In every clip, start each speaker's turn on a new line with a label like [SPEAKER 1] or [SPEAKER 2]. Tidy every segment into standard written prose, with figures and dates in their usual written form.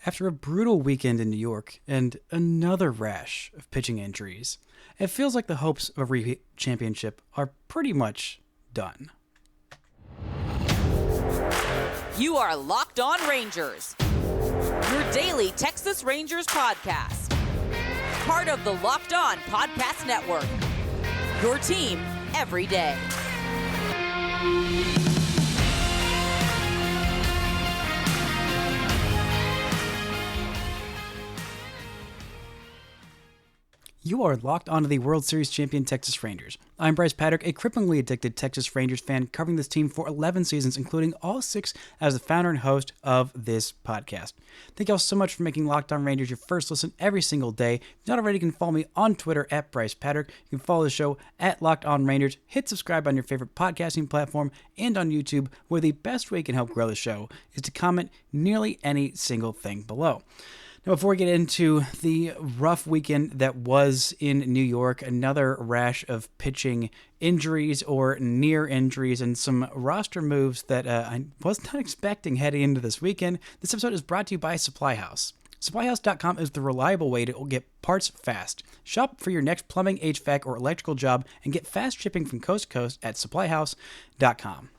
[SPEAKER 1] After a brutal weekend in New York and another rash of pitching injuries, it feels like the hopes of a repeat championship are pretty much done.
[SPEAKER 2] You are Locked On Rangers, your daily Texas Rangers podcast. Part of the Locked On Podcast Network, your team every day.
[SPEAKER 1] You are locked onto the World Series champion Texas Rangers. I'm Bryce Patrick, a cripplingly addicted Texas Rangers fan covering this team for 11 seasons, including all 6 as the founder and host of this podcast. Thank you all so much for making Locked On Rangers your first listen every single day. If you're not already, you can follow me on Twitter at Bryce Patrick. You can follow the show at Locked On Rangers. Hit subscribe on your favorite podcasting platform and on YouTube, where the best way you can help grow the show is to comment nearly any single thing below. Now, before we get into the rough weekend that was in New York, another rash of pitching injuries or near injuries and some roster moves that I was not expecting heading into this weekend, this episode is brought to you by SupplyHouse. SupplyHouse.com is the reliable way to get parts fast. Shop for your next plumbing, h-vac, or electrical job and get fast shipping from coast to coast at SupplyHouse.com.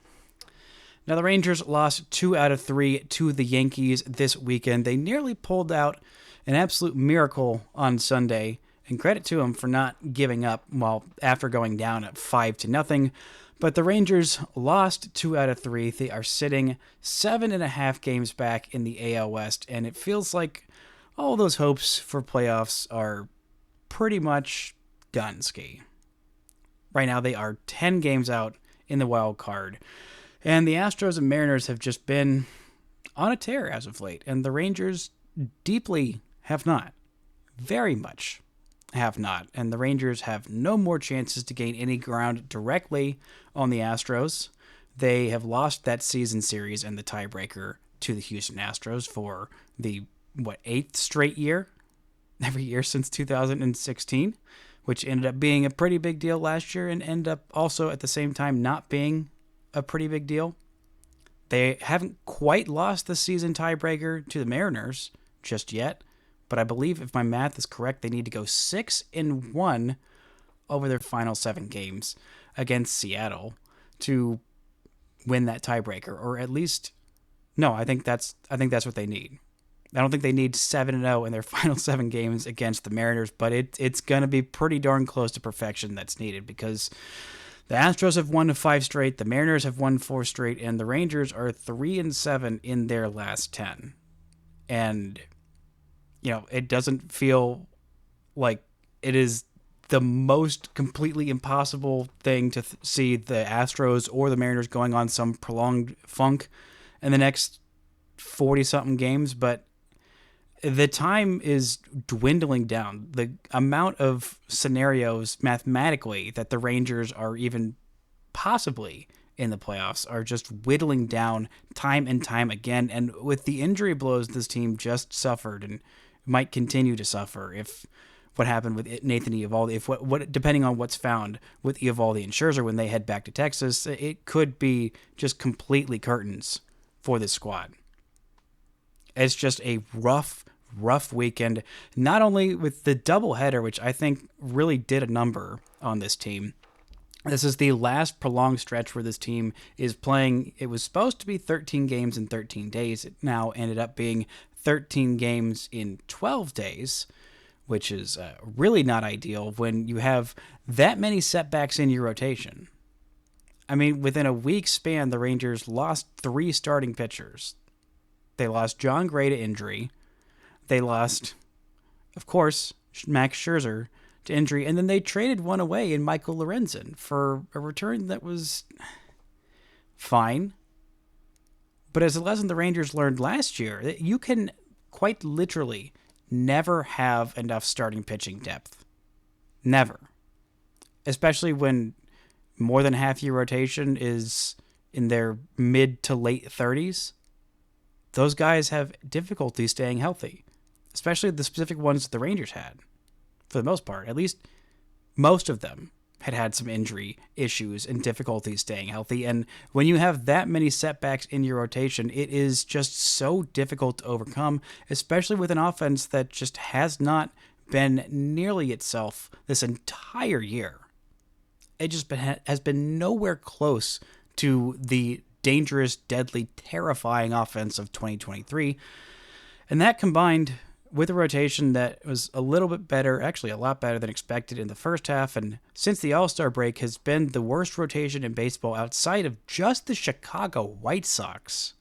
[SPEAKER 1] Now, the Rangers lost 2 out of 3 to the Yankees this weekend. They nearly pulled out an absolute miracle on Sunday, and credit to them for not giving up after going down at 5-0. But the Rangers lost 2 out of 3. They are sitting 7.5 games back in the AL West, and it feels like all those hopes for playoffs are pretty much done, ski. Right now, they are 10 games out in the wild card. And the Astros and Mariners have just been on a tear as of late. And the Rangers deeply have not. Very much have not. And the Rangers have no more chances to gain any ground directly on the Astros. They have lost that season series and the tiebreaker to the Houston Astros for the, 8th straight year? Every year since 2016, which ended up being a pretty big deal last year and ended up also at the same time not being a pretty big deal. They haven't quite lost the season tiebreaker to the Mariners just yet, but I believe if my math is correct, they need to go 6-1 over their final 7 games against Seattle to win that tiebreaker, or at least, no, I think that's what they need. I don't think they need 7-0 in their final 7 games against the Mariners, but it's going to be pretty darn close to perfection that's needed, because the Astros have won 5 straight, the Mariners have won 4 straight, and the Rangers are 3-7 in their last 10. And, it doesn't feel like it is the most completely impossible thing to see the Astros or the Mariners going on some prolonged funk in the next 40-something games, but the time is dwindling down. The amount of scenarios mathematically that the Rangers are even possibly in the playoffs are just whittling down time and time again. And with the injury blows this team just suffered and might continue to suffer if what happened with Nathan Eovaldi, if what depending on what's found with Eovaldi and Scherzer when they head back to Texas, it could be just completely curtains for this squad. It's just a rough weekend, not only with the doubleheader, which I think really did a number on this team. This is the last prolonged stretch where this team is playing. It was supposed to be 13 games in 13 days. It now ended up being 13 games in 12 days, which is really not ideal when you have that many setbacks in your rotation. I mean, within a week span, the Rangers lost 3 starting pitchers. They lost John Gray to injury. They lost, of course, Max Scherzer to injury. And then they traded one away in Michael Lorenzen for a return that was fine. But as a lesson the Rangers learned last year, you can quite literally never have enough starting pitching depth. Never. Especially when more than half your rotation is in their mid to late 30s. Those guys have difficulty staying healthy, especially the specific ones the Rangers had, for the most part. At least most of them had some injury issues and difficulties staying healthy. And when you have that many setbacks in your rotation, it is just so difficult to overcome, especially with an offense that just has not been nearly itself this entire year. It just has been nowhere close to the dangerous, deadly, terrifying offense of 2023. And that combined with a rotation that was a little bit better, actually a lot better than expected in the first half, and since the All-Star break has been the worst rotation in baseball outside of just the Chicago White Sox,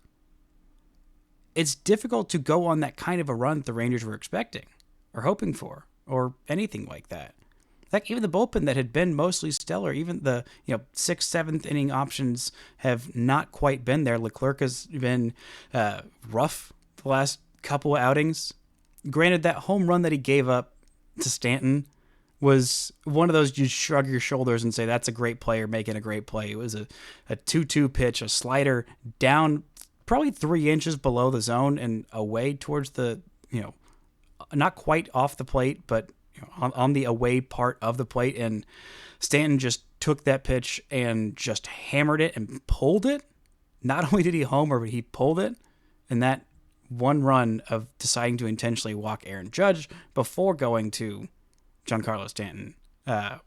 [SPEAKER 1] it's difficult to go on that kind of a run the Rangers were expecting or hoping for or anything like that. Like even the bullpen that had been mostly stellar, even the 6th, 7th inning options have not quite been there. Leclerc has been rough the last couple of outings. Granted, that home run that he gave up to Stanton was one of those you shrug your shoulders and say, that's a great player making a great play. It was a 2-2 pitch, a slider down probably 3 inches below the zone and away towards the, not quite off the plate, but on the away part of the plate. And Stanton just took that pitch and just hammered it and pulled it. Not only did he homer, but he pulled it. And that one run of deciding to intentionally walk Aaron Judge before going to Giancarlo Stanton, that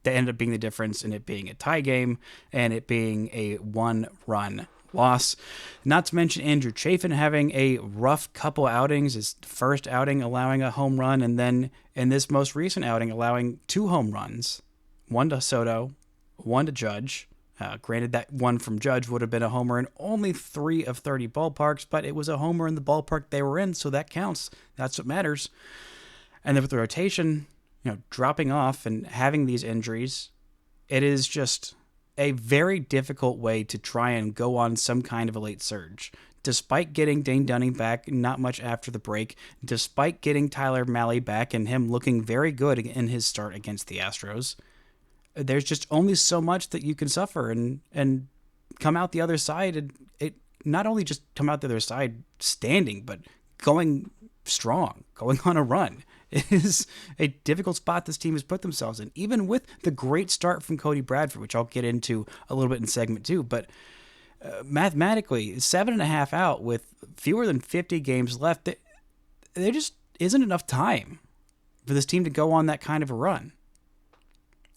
[SPEAKER 1] ended up being the difference in it being a tie game and it being a 1-run loss. Not to mention Andrew Chafin having a rough couple outings, his first outing allowing a home run, and then in this most recent outing allowing 2 home runs, one to Soto, one to Judge. Granted, that one from Judge would have been a homer in only 3 of 30 ballparks, but it was a homer in the ballpark they were in, so that counts. That's what matters. And then with the rotation, dropping off and having these injuries, it is just a very difficult way to try and go on some kind of a late surge. Despite getting Dane Dunning back not much after the break, despite getting Tyler Mahle back and him looking very good in his start against the Astros, there's just only so much that you can suffer and come out the other side. And it not only just come out the other side standing, but going strong, going on a run. It is a difficult spot this team has put themselves in, even with the great start from Cody Bradford, which I'll get into a little bit in segment 2. But mathematically, 7.5 out with fewer than 50 games left, there just isn't enough time for this team to go on that kind of a run.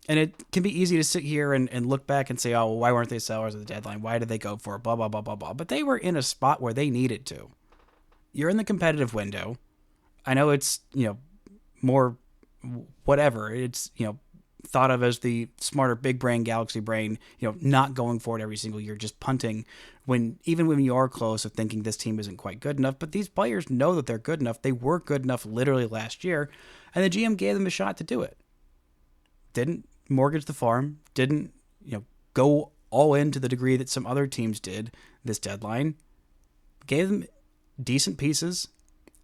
[SPEAKER 1] And it can be easy to sit here and look back and say, oh, well, why weren't they sellers at the deadline? Why did they go for it? Blah, blah, blah, blah, blah. But they were in a spot where they needed to. You're in the competitive window. I know it's, more whatever. It's, thought of as the smarter big brain, galaxy brain, not going for it every single year, just punting even when you are close of thinking this team isn't quite good enough. But these players know that they're good enough. They were good enough literally last year, and the GM gave them a shot to do it. Didn't mortgage the farm, didn't, go all in to the degree that some other teams did this deadline. Gave them decent pieces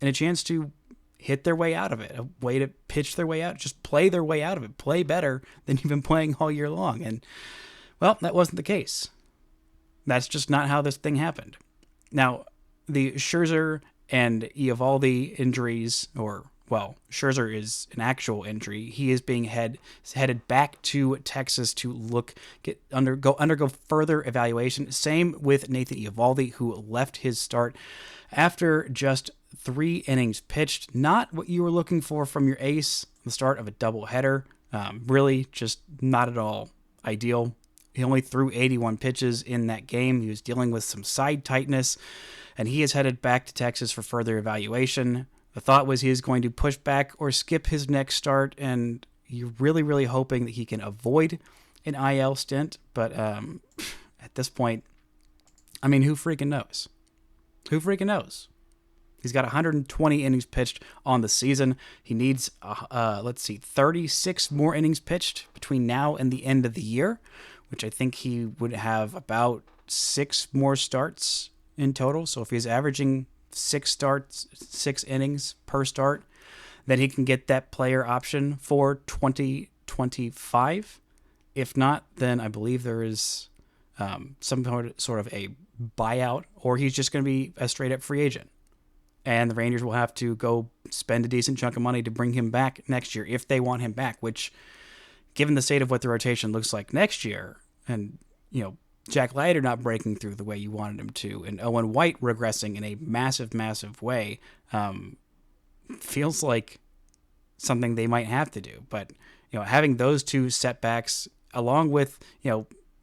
[SPEAKER 1] and a chance to hit their way out of it, a way to pitch their way out, just play their way out of it, play better than you've been playing all year long. And, well, that wasn't the case. That's just not how this thing happened. Now, the Scherzer and Eovaldi injuries, Scherzer is an actual injury. He is being headed back to Texas to undergo further evaluation. Same with Nathan Eovaldi, who left his start after just 3 innings pitched. Not what you were looking for from your ace, the start of a doubleheader. Really just not at all ideal. He only threw 81 pitches in that game. He was dealing with some side tightness, and he is headed back to Texas for further evaluation. The thought was he is going to push back or skip his next start, and you're really, really hoping that he can avoid an IL stint. But at this point, who freaking knows? Who freaking knows? He's got 120 innings pitched on the season. He needs, 36 more innings pitched between now and the end of the year, which I think he would have about 6 more starts in total. So if he's averaging 6 innings per start, then he can get that player option for 2025. If not, then I believe there is some sort of a buyout, or he's just going to be a straight-up free agent. And the Rangers will have to go spend a decent chunk of money to bring him back next year if they want him back, which, given the state of what the rotation looks like next year, and, Jack Leiter not breaking through the way you wanted him to, and Owen White regressing in a massive, massive way, feels like something they might have to do. But, having those two setbacks, along with,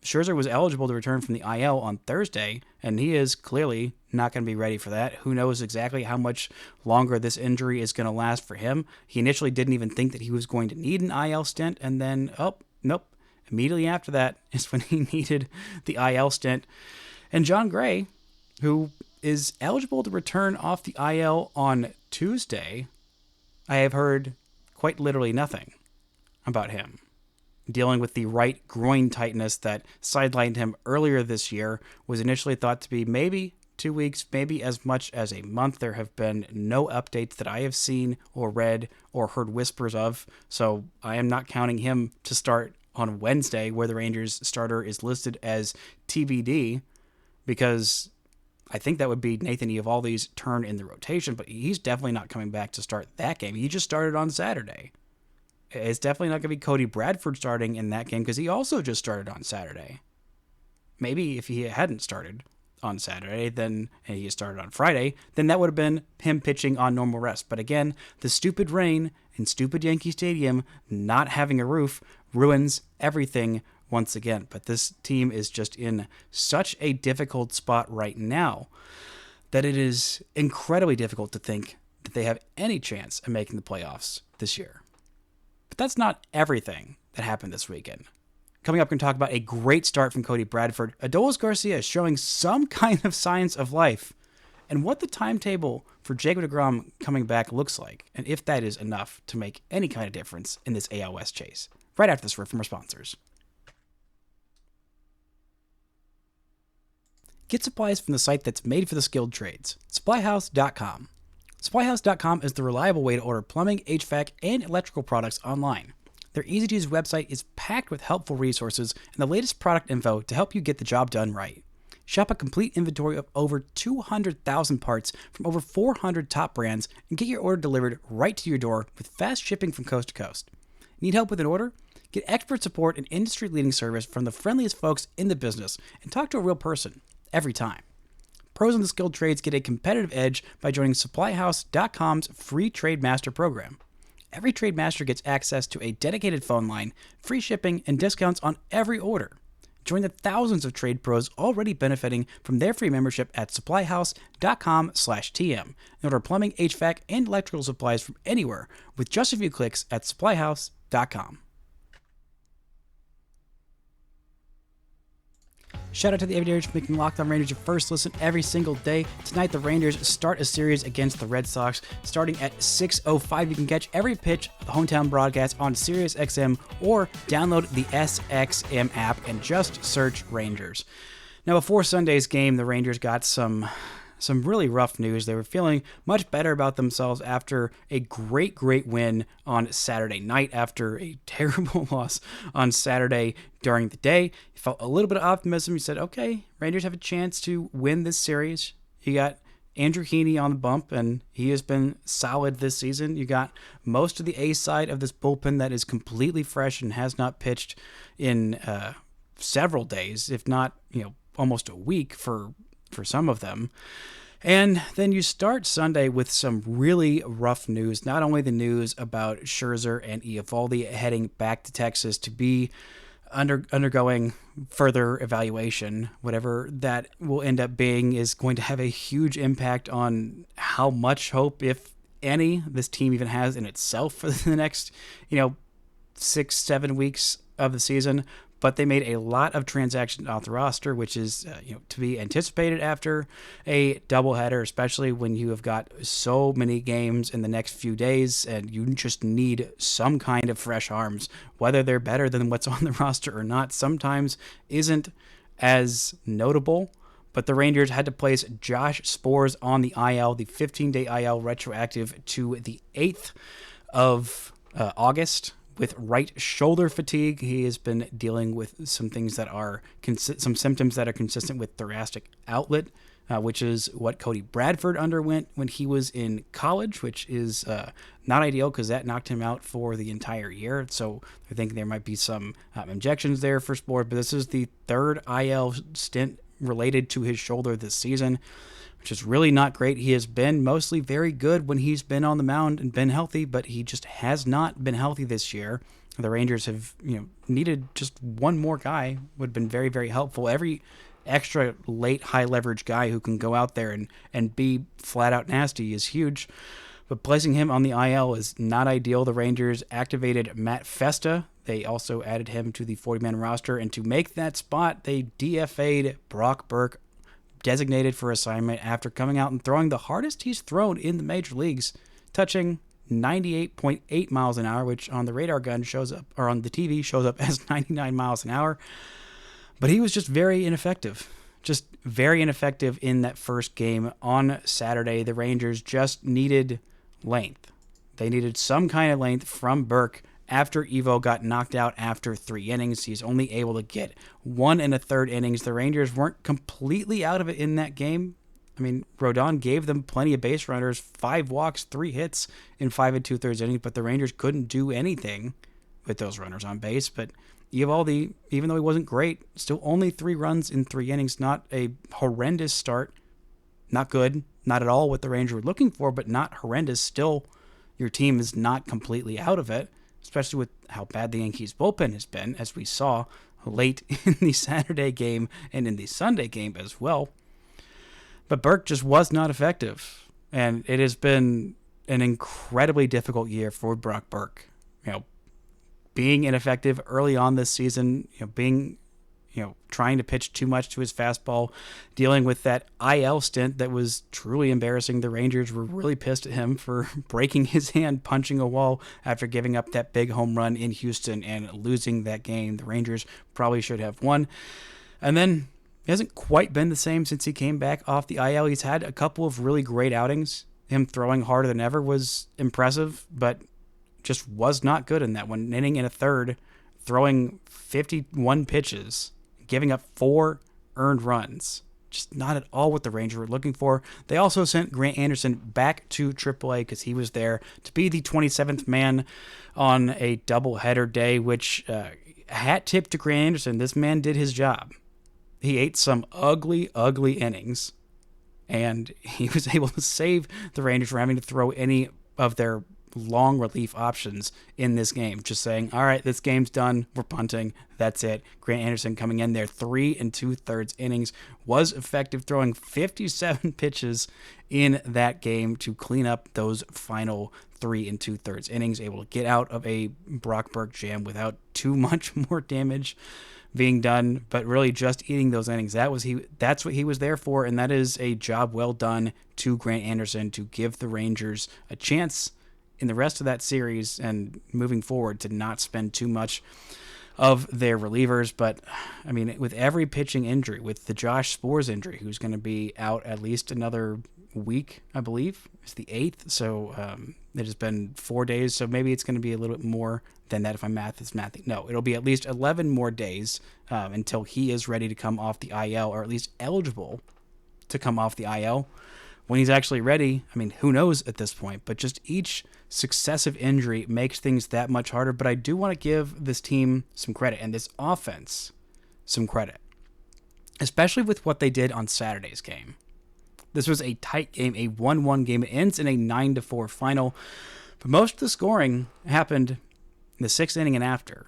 [SPEAKER 1] Scherzer was eligible to return from the IL on Thursday, and he is clearly not going to be ready for that. Who knows exactly how much longer this injury is going to last for him. He initially didn't even think that he was going to need an IL stint, and then, nope. Immediately after that is when he needed the IL stint. And John Gray, who is eligible to return off the IL on Tuesday, I have heard quite literally nothing about him. Dealing with the right groin tightness that sidelined him earlier this year, was initially thought to be maybe 2 weeks, maybe as much as a month. There have been no updates that I have seen or read or heard whispers of, so I am not counting him to start on Wednesday, where the Rangers starter is listed as TBD, because I think that would be Nathan Eovaldi's turn in the rotation, but he's definitely not coming back to start that game. He just started on Saturday. It's definitely not going to be Cody Bradford starting in that game, because he also just started on Saturday. Maybe if he hadn't started on Saturday, and he started on Friday, then that would have been him pitching on normal rest. But again, the stupid rain in stupid Yankee Stadium, not having a roof, ruins everything once again. But this team is just in such a difficult spot right now that it is incredibly difficult to think that they have any chance of making the playoffs this year. But that's not everything that happened this weekend. Coming up, we're going to talk about a great start from Cody Bradford. Adolis Garcia is showing some kind of signs of life, and what the timetable for Jacob DeGrom coming back looks like, and if that is enough to make any kind of difference in this AL West chase. Right after this word from our sponsors. Get supplies from the site that's made for the skilled trades, SupplyHouse.com. SupplyHouse.com is the reliable way to order plumbing, HVAC, and electrical products online. Their easy-to-use website is packed with helpful resources and the latest product info to help you get the job done right. Shop a complete inventory of over 200,000 parts from over 400 top brands and get your order delivered right to your door with fast shipping from coast to coast. Need help with an order? Get expert support and industry-leading service from the friendliest folks in the business and talk to a real person every time. Pros in the skilled trades get a competitive edge by joining SupplyHouse.com's free Trade Master program. Every Trade Master gets access to a dedicated phone line, free shipping, and discounts on every order. Join the thousands of trade pros already benefiting from their free membership at SupplyHouse.com/TM and order plumbing, HVAC, and electrical supplies from anywhere with just a few clicks at SupplyHouse.com. Shout out to the Aviators for making Locked On Rangers your first listen every single day. Tonight, the Rangers start a series against the Red Sox starting at 6:05. You can catch every pitch of the hometown broadcast on SiriusXM or download the SXM app and just search Rangers. Now, before Sunday's game, the Rangers got some really rough news. They were feeling much better about themselves after a great win on Saturday night, after a terrible loss on Saturday during the day. He felt a little bit of optimism. He said, okay, Rangers have a chance to win this series. You got Andrew Heaney on the bump, and he has been solid this season. You got most of the A side of this bullpen that is completely fresh and has not pitched in several days, if not, almost a week for some of them. And then you start Sunday with some really rough news. Not only the news about Scherzer and Eovaldi heading back to Texas to be undergoing further evaluation, whatever that will end up being, is going to have a huge impact on how much hope, if any, this team even has in itself for the next, 6-7 weeks of the season. But they made a lot of transactions off the roster, which is to be anticipated after a doubleheader, especially when you have got so many games in the next few days and you just need some kind of fresh arms. Whether they're better than what's on the roster or not sometimes isn't as notable. But the Rangers had to place Josh Sborz on the IL, the 15-day IL retroactive to the 8th of August. With right shoulder fatigue. He has been dealing with some things that are some symptoms that are consistent with thoracic outlet which is what Cody Bradford underwent when he was in college, which is not ideal because that knocked him out for the entire year. So I think there might be some injections there for sport, but this is the third IL stint related to his shoulder this season, which is really not great. He has been mostly very good when he's been on the mound and been healthy, but he just has not been healthy this year. The Rangers have needed just one more guy, would have been very, very helpful. Every extra late high leverage guy who can go out there and be flat out nasty is huge. But placing him on the IL is not ideal. The Rangers activated Matt Festa. They also added him to the 40-man roster. And to make that spot, they DFA'd Brock Burke, designated for assignment, after coming out and throwing the hardest he's thrown in the major leagues, touching 98.8 miles an hour, which on the radar gun shows up, or on the TV shows up as 99 miles an hour. But he was just very ineffective. Just very ineffective in that first game on Saturday. The Rangers just needed length. They needed some kind of length from Burke after Evo got knocked out after 3 innings. He's only able to get 1 1/3 innings. The Rangers weren't completely out of it in that game. I mean, Rodon gave them plenty of base runners, 5 walks, 3 hits in 5 2/3 innings, but the Rangers couldn't do anything with those runners on base. But Eovaldi, even though he wasn't great, still only 3 runs in 3 innings. Not a horrendous start. Not good. Not at all what the Rangers were looking for, but not horrendous. Still, your team is not completely out of it, especially with how bad the Yankees bullpen has been, as we saw late in the Saturday game and in the Sunday game as well. But Burke just was not effective, and it has been an incredibly difficult year for Brock Burke. Being ineffective early on this season, trying to pitch too much to his fastball, dealing with that IL stint that was truly embarrassing. The Rangers were really pissed at him for breaking his hand punching a wall after giving up that big home run in Houston and losing that game. The Rangers probably should have won. And then he hasn't quite been the same since he came back off the IL. He's had a couple of really great outings. Him throwing harder than ever was impressive, but just was not good in that 1 inning and a third, throwing 51 pitches, giving up 4 earned runs. Just not at all what the Rangers were looking for. They also sent Grant Anderson back to AAA because he was there to be the 27th man on a doubleheader day, which hat tip to Grant Anderson. This man did his job. He ate some ugly, ugly innings, and he was able to save the Rangers from having to throw any of their long relief options in this game. Just saying, all right, this game's done. We're punting. That's it. Grant Anderson coming in there 3 2/3 innings, was effective, throwing 57 pitches in that game to clean up those final 3 2/3 innings, able to get out of a Brock Burke jam without too much more damage being done, but really just eating those innings. That's what he was there for, and that is a job well done to Grant Anderson to give the Rangers a chance in the rest of that series and moving forward to not spend too much of their relievers. But, I mean, with every pitching injury, with the Josh Sborz injury, who's going to be out at least another week, I believe. It's the 8th, so it has been 4 days, so maybe it's going to be a little bit more than that if my math is mathing. No, it'll be at least 11 more days until he is ready to come off the IL, or at least eligible to come off the IL. When he's actually ready, I mean, who knows at this point, but just each successive injury makes things that much harder. But I do want to give this team some credit and this offense some credit, especially with what they did on Saturday's game. This was a tight game, a 1-1 game. It ends in a 9-4 final, but most of the scoring happened in the 6th inning and after,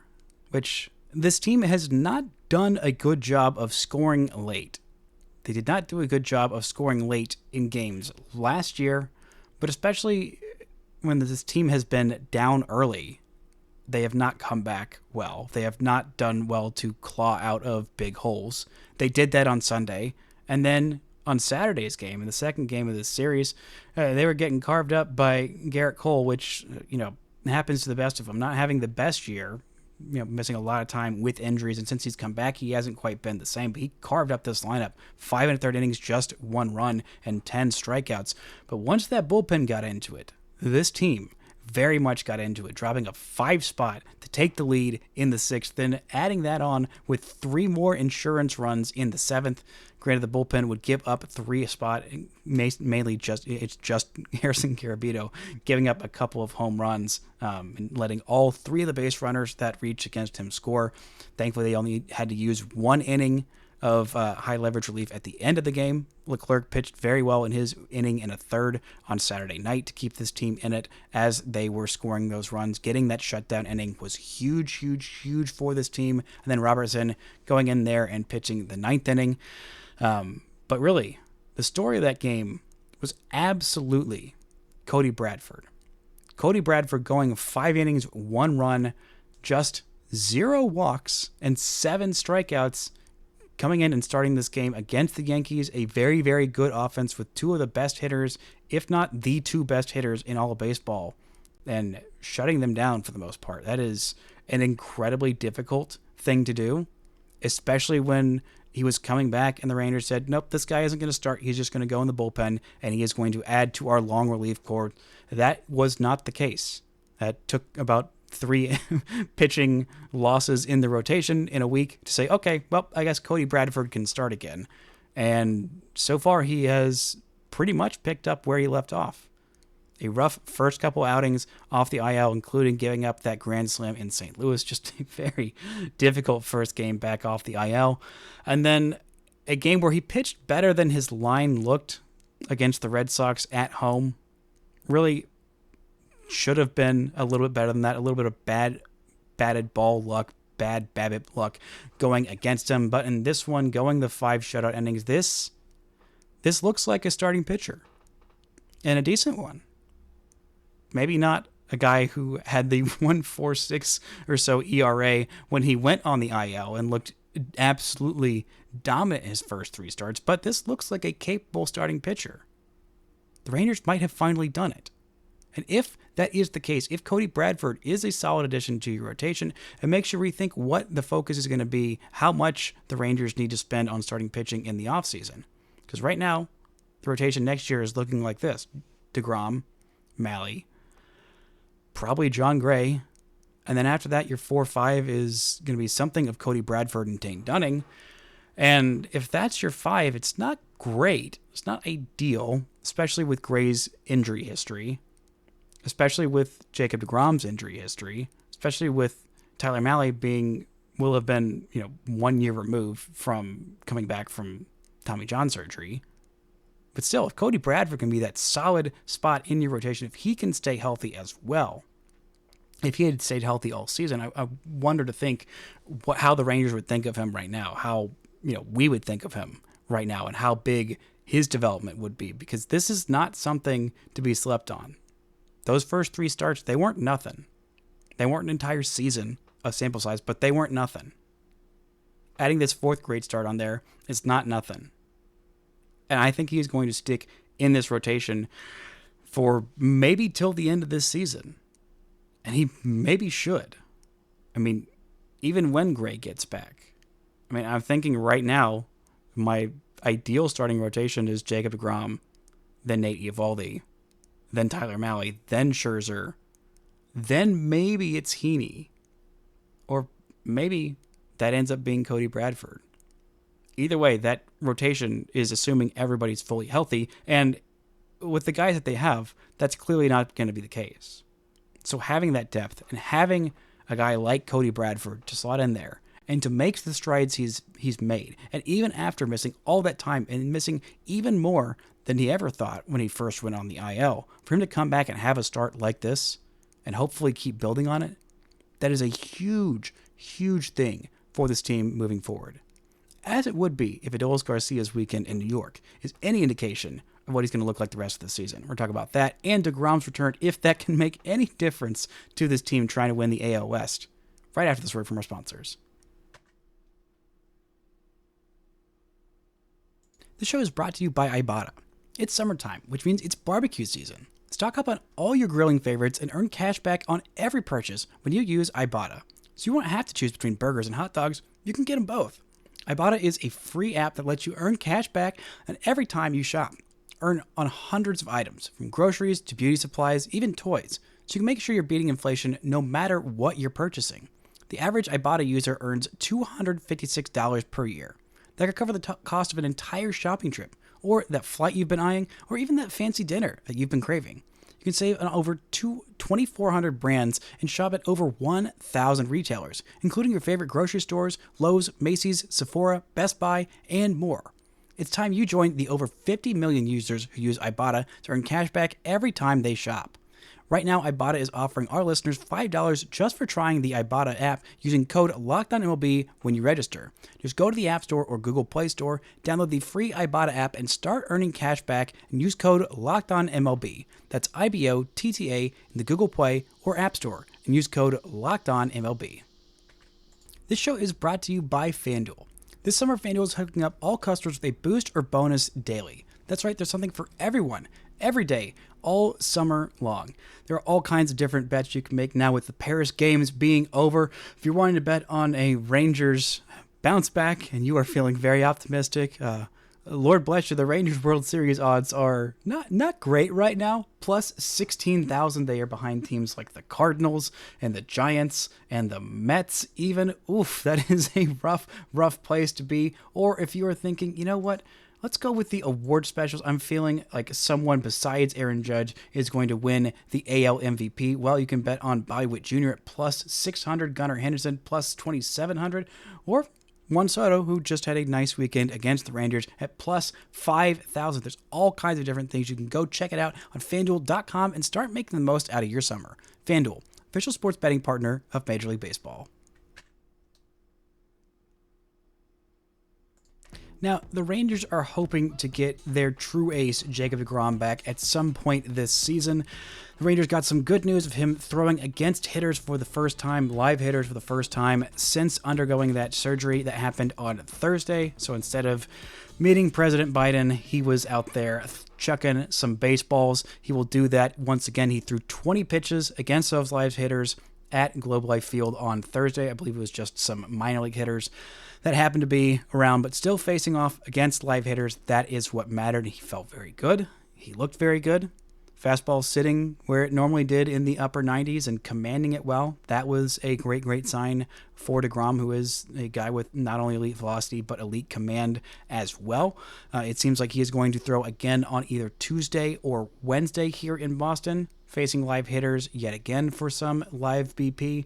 [SPEAKER 1] which this team has not done a good job of scoring late. They did not do a good job of scoring late in games last year, but especially when this team has been down early, they have not come back well. They have not done well to claw out of big holes. They did that on Sunday, and then on Saturday's game, in the second game of this series, they were getting carved up by Garrett Cole, which, happens to the best of them. Not having the best year, missing a lot of time with injuries, and since he's come back, he hasn't quite been the same, but he carved up this lineup. 5 1/3 innings, just 1 run, and 10 strikeouts. But once that bullpen got into it, this team very much got into it, dropping a 5 spot to take the lead in the 6th, then adding that on with 3 more insurance runs in the 7th. Granted, the bullpen would give up 3 a spot, mainly just Harrison Carabito giving up a couple of home runs and letting all 3 of the base runners that reached against him score. Thankfully, they only had to use 1 inning of high leverage relief at the end of the game. Leclerc pitched very well in his inning and a third on Saturday night to keep this team in it as they were scoring those runs. Getting that shutdown inning was huge for this team. And then Robertson going in there and pitching the 9th inning. But really, the story of that game was absolutely Cody Bradford. Cody Bradford going 5 innings, 1 run, just 0 walks, and 7 strikeouts, coming in and starting this game against the Yankees, a very, very good offense with 2 of the best hitters, if not the 2 best hitters in all of baseball, and shutting them down for the most part. That is an incredibly difficult thing to do, especially when he was coming back and the Rangers said, nope, this guy isn't going to start. He's just going to go in the bullpen, and he is going to add to our long relief corps. That was not the case. That took about 3 pitching losses in the rotation in a week to say, okay, well, I guess Cody Bradford can start again. And so far, he has pretty much picked up where he left off. A rough first couple outings off the IL, including giving up that grand slam in St. Louis. Just a very difficult first game back off the IL. And then a game where he pitched better than his line looked against the Red Sox at home. Really should have been a little bit better than that. A little bit of batted ball luck, bad BABIP luck going against him. But in this one, going the 5 shutout innings, this looks like a starting pitcher. And a decent one. Maybe not a guy who had the 1.46 or so ERA when he went on the IL and looked absolutely dominant in his first 3 starts, but this looks like a capable starting pitcher. The Rangers might have finally done it. And if that is the case, if Cody Bradford is a solid addition to your rotation, it makes you rethink what the focus is going to be, how much the Rangers need to spend on starting pitching in the offseason. Because right now, the rotation next year is looking like this. DeGrom, Malley, probably John Gray, and then after that, your 4-5 is going to be something of Cody Bradford and Dane Dunning. And if that's your 5, it's not great. It's not ideal, especially with Gray's injury history, especially with Jacob DeGrom's injury history, especially with Tyler Malley will have been 1 year removed from coming back from Tommy John surgery. But still, if Cody Bradford can be that solid spot in your rotation, if he can stay healthy as well, if he had stayed healthy all season, I wonder to think how the Rangers would think of him right now, how we would think of him right now, and how big his development would be, because this is not something to be slept on. Those first 3 starts, they weren't nothing. They weren't an entire season of sample size, but they weren't nothing. Adding this 4th great start on there is not nothing. And I think he's going to stick in this rotation for maybe till the end of this season. And he maybe should. I mean, even when Gray gets back. I mean, I'm thinking right now, my ideal starting rotation is Jacob DeGrom, then Nate Eovaldi, then Tyler Malley, then Scherzer, then maybe it's Heaney. Or maybe that ends up being Cody Bradford. Either way, that rotation is assuming everybody's fully healthy, and with the guys that they have, that's clearly not going to be the case. So having that depth and having a guy like Cody Bradford to slot in there and to make the strides he's made, and even after missing all that time and missing even more than he ever thought when he first went on the IL, for him to come back and have a start like this and hopefully keep building on it, that is a huge, huge thing for this team moving forward. As it would be if Adolis Garcia's weekend in New York is any indication of what he's going to look like the rest of the season. We're talking about that and DeGrom's return, if that can make any difference to this team trying to win the AL West, right after this word from our sponsors. The show is brought to you by Ibotta. It's summertime, which means it's barbecue season. Stock up on all your grilling favorites and earn cash back on every purchase when you use Ibotta. So you won't have to choose between burgers and hot dogs, you can get them both. Ibotta is a free app that lets you earn cash back on every time you shop. Earn on hundreds of items, from groceries to beauty supplies, even toys. so you can make sure you're beating inflation no matter what you're purchasing. The average Ibotta user earns $256 per year. That could cover the cost of an entire shopping trip, or that flight you've been eyeing, or even that fancy dinner that you've been craving. You can save on over 2,400 brands and shop at over 1,000 retailers, including your favorite grocery stores, Lowe's, Macy's, Sephora, Best Buy, and more. It's time you join the over 50 million users who use Ibotta to earn cash back every time they shop. Right now, Ibotta is offering our listeners $5 just for trying the Ibotta app using code LOCKEDONMLB when you register. Just go to the App Store or Google Play Store, download the free Ibotta app, and start earning cash back and use code LOCKEDONMLB. That's IBOTTA in the Google Play or App Store and use code LOCKEDONMLB. This show is brought to you by FanDuel. This summer, FanDuel is hooking up all customers with a boost or bonus daily. That's right, there's something for everyone, every day, all summer long. There are all kinds of different bets you can make now with the Paris games being over. If you're wanting to bet on a Rangers bounce back and you are feeling very optimistic, Lord bless you, the Rangers World Series odds are not great right now. Plus 16,000, they are behind teams like the Cardinals and the Giants and the Mets even. Oof, that is a rough place to be. Or if you are thinking, you know what? Let's go with the award specials. I'm feeling like someone besides Aaron Judge is going to win the AL MVP. Well, you can bet on Bobby Witt Jr. at plus 600, Gunnar Henderson plus 2,700, or Juan Soto, who just had a nice weekend against the Rangers, at plus 5,000. There's all kinds of different things. You can go check it out on FanDuel.com and start making the most out of your summer. FanDuel, official sports betting partner of Major League Baseball. Now, the Rangers are hoping to get their true ace, Jacob DeGrom, back at some point this season. The Rangers got some good news of him throwing against hitters for the first time, live hitters for the first time, since undergoing that surgery that happened on Thursday. So instead of meeting President Biden, he was out there chucking some baseballs. He will do that once again. He threw 20 pitches against those live hitters at Globe Life Field on Thursday. I believe it was just some minor league hitters that happened to be around, but still facing off against live hitters. That is what mattered. He felt very good. He looked very good. Fastball sitting where it normally did in the upper 90s and commanding it well. That was a great sign for DeGrom, who is a guy with not only elite velocity, but elite command as well. It seems like he is going to throw again on either Tuesday or Wednesday here in Boston, facing live hitters yet again for some live BP.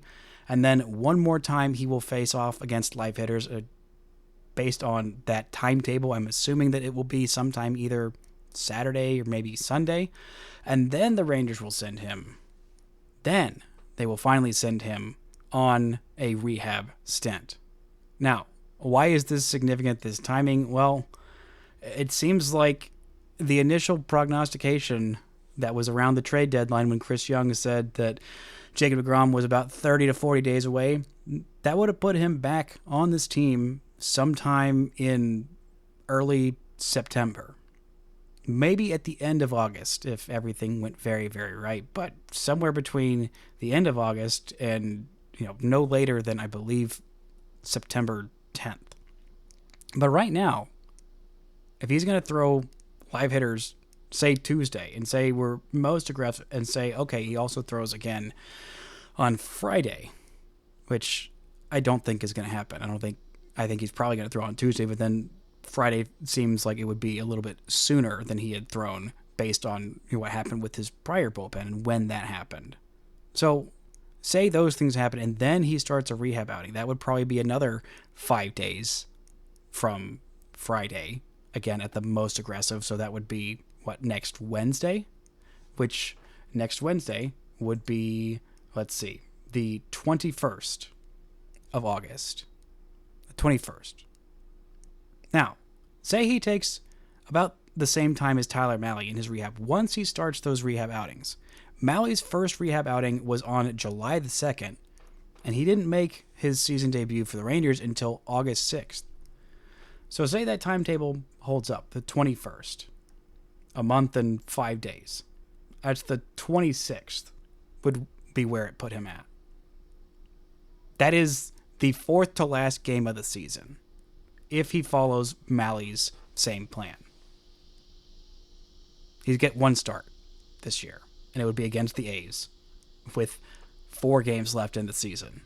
[SPEAKER 1] And then one more time he will face off against live hitters based on that timetable. I'm assuming that it will be sometime either Saturday or maybe Sunday. And then the Rangers will send him. Then they will finally send him on a rehab stint. Now, why is this significant, this timing? Well, it seems like the initial prognostication that was around the trade deadline when Chris Young said that Jacob DeGrom was about 30 to 40 days away, that would have put him back on this team sometime in early September. Maybe at the end of August if everything went very right, but somewhere between the end of August and no later than I believe September 10th. But right now, if he's going to throw live hitters, say Tuesday, and say we're most aggressive, and say, okay, he also throws again on Friday, which I don't think is going to happen. I think he's probably going to throw on Tuesday, but then Friday seems like it would be a little bit sooner than he had thrown based on what happened with his prior bullpen and when that happened. So say those things happen and then he starts a rehab outing. That would probably be another 5 days from Friday, again at the most aggressive. So that would be next Wednesday, which next Wednesday would be, let's see, the 21st of August. The 21st. Now, say he takes about the same time as Tyler Mahle in his rehab once he starts those rehab outings. Mahle's first rehab outing was on July the 2nd, and he didn't make his season debut for the Rangers until August 6th. So say that timetable holds up, the 21st, a month and 5 days. That's the 26th would be where it put him at. That is the fourth to last game of the season, if he follows Mahle's same plan. He'd get one start this year, and it would be against the A's. with 4 games left in the season.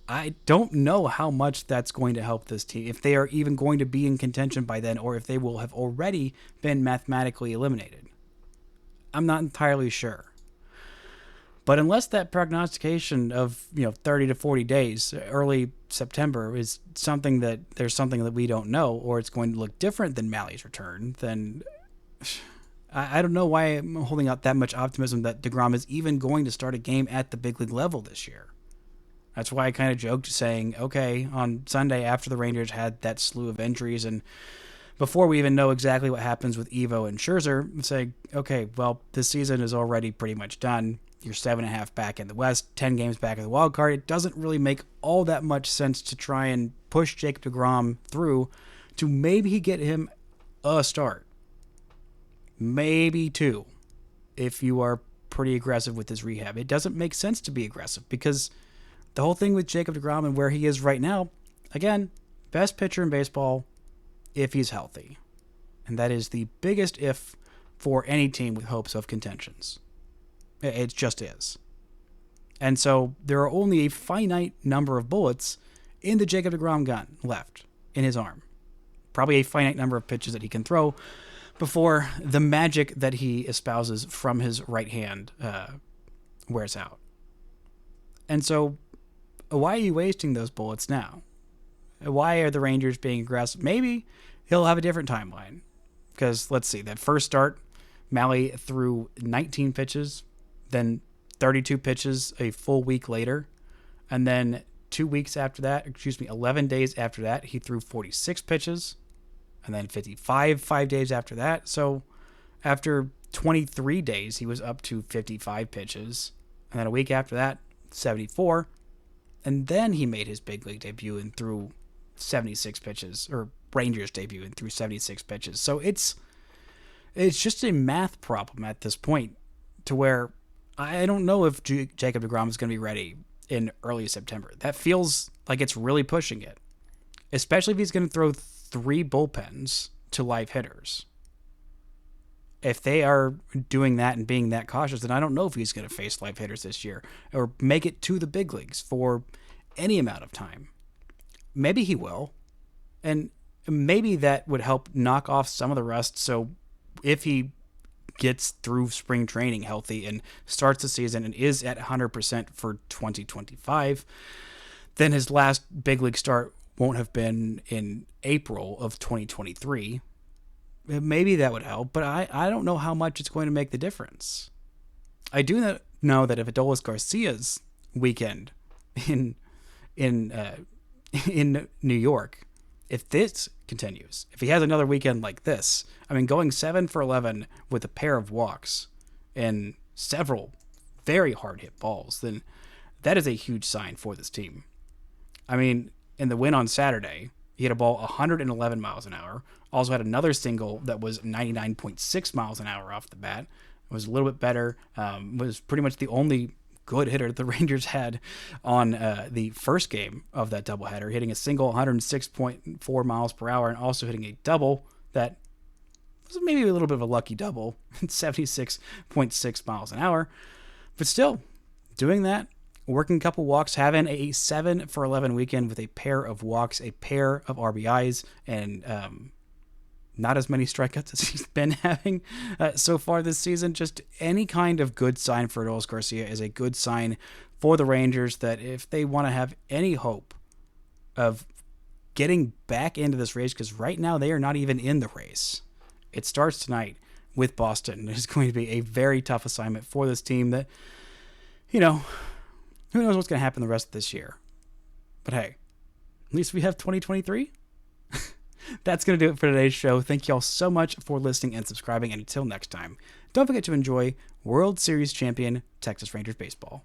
[SPEAKER 1] I don't know how much that's going to help this team, if they are even going to be in contention by then, or if they will have already been mathematically eliminated. I'm not entirely sure. But unless that prognostication of 30 to 40 days, early September, is something that we don't know, or it's going to look different than Mally's return, then I don't know why I'm holding out that much optimism that DeGrom is even going to start a game at the big league level this year. That's why I kind of joked saying, okay, on Sunday after the Rangers had that slew of injuries and before we even know exactly what happens with Evo and Scherzer, say, okay, well, this season is already pretty much done. You're 7.5 back in the West, 10 games back in the wild card. It doesn't really make all that much sense to try and push Jacob DeGrom through to maybe get him a start. Maybe 2, if you are pretty aggressive with his rehab. It doesn't make sense to be aggressive because the whole thing with Jacob DeGrom and where he is right now, again, best pitcher in baseball if he's healthy. And that is the biggest if for any team with hopes of contentions. It just is. And so there are only a finite number of bullets in the Jacob DeGrom gun left in his arm. Probably a finite number of pitches that he can throw before the magic that he espouses from his right hand wears out. And so why are you wasting those bullets now? Why are the Rangers being aggressive? Maybe he'll have a different timeline. Because let's see, that first start, Mally threw 19 pitches, then 32 pitches a full week later. And then 11 days after that, he threw 46 pitches. And then 55 5 days after that. So after 23 days, he was up to 55 pitches. And then a week after that, 74. And then he made his big league debut and threw 76 pitches, or Rangers debut and threw 76 pitches. So it's just a math problem at this point to where I don't know if Jacob DeGrom is going to be ready in early September. That feels like it's really pushing it, especially if he's going to throw 3 bullpens to live hitters. If they are doing that and being that cautious, then I don't know if he's going to face live hitters this year or make it to the big leagues for any amount of time. Maybe he will. And maybe that would help knock off some of the rust. So if he gets through spring training healthy and starts the season and is at 100% for 2025, then his last big league start won't have been in April of 2023. Maybe that would help, but I don't know how much it's going to make the difference. I do know that if Adolis Garcia's weekend in New York, if this continues, if he has another weekend like this, I mean, going 7 for 11 with a pair of walks and several very hard hit balls, then that is a huge sign for this team. I mean, in the win on Saturday, he hit a ball 111 miles an hour. Also had another single that was 99.6 miles an hour off the bat. It was a little bit better. Was pretty much the only good hitter the Rangers had on the first game of that doubleheader, hitting a single 106.4 miles per hour and also hitting a double that was maybe a little bit of a lucky double, 76.6 miles an hour. But still, doing that, working a couple walks, having a 7 for 11 weekend with a pair of walks, a pair of RBIs, and not as many strikeouts as he's been having so far this season. Just any kind of good sign for Adolis Garcia is a good sign for the Rangers that if they want to have any hope of getting back into this race, because right now they are not even in the race. It starts tonight with Boston. It's going to be a very tough assignment for this team that, who knows what's going to happen the rest of this year. But hey, at least we have 2023. That's going to do it for today's show. Thank you all so much for listening and subscribing. And until next time, don't forget to enjoy World Series champion Texas Rangers baseball.